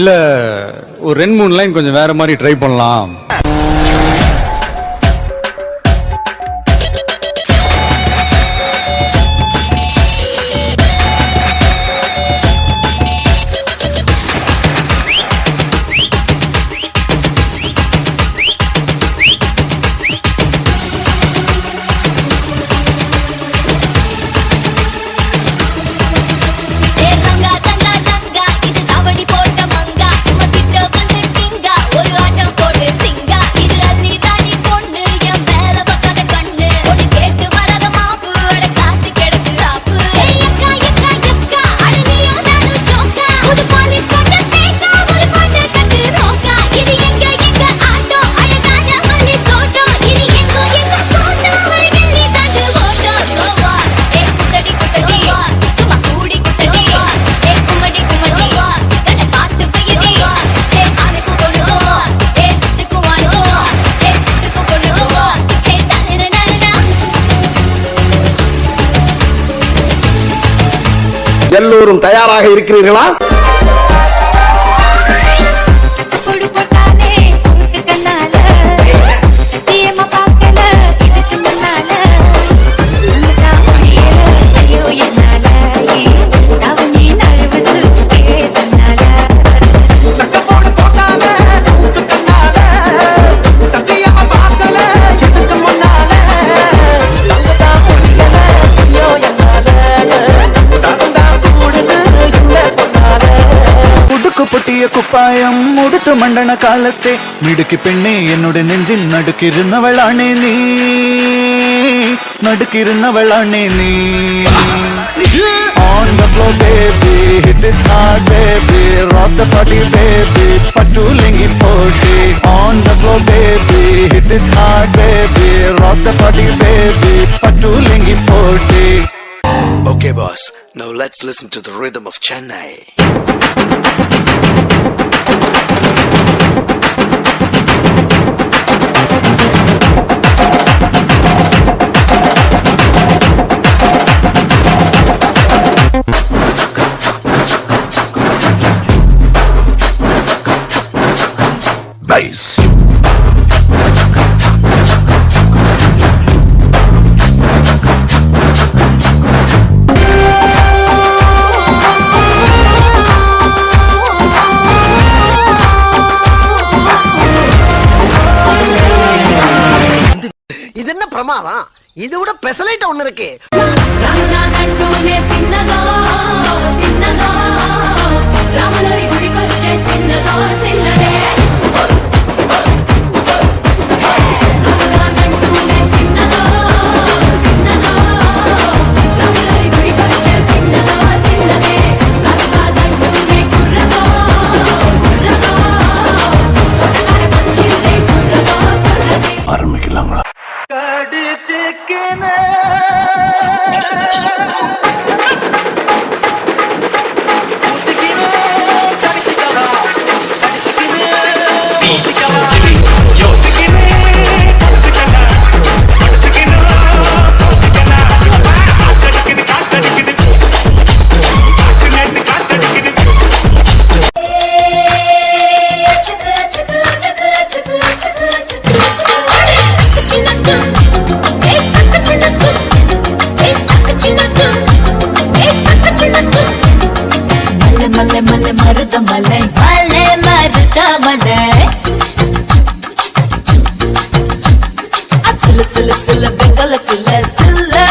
இல்ல ஒரு 2-3 லைன் கொஞ்சம் வேற மாதிரி ட்ரை பண்ணலாம். எல்லோரும் தயாராக இருக்கிறீர்களா? കുപ്പായം മുടുത്തു മണ്ടണ കാലത്തെ മിടുക്കി പെണ്ണെ എന്നോട് നെഞ്ചിൽ നടുക്കിരുന്നവളാണേ നീ, നടുക്കിരുന്നവളാണേ നീ. On the floor baby, hit it hard baby, rock the party baby, patulengi poshi. On the floor baby, hit it hard baby, rock the party baby, patulengi poshi. Okay boss, now let's listen to the rhythm of Chennai. Nice. இது என்ன பிரமாதம்? இது விட பெசலைட் ஒண்ணு இருக்கு. ஆரம்பிக்கலாங்களா? மருதமலை மலை மருதமலை சில சில சில பெங்கல சில சில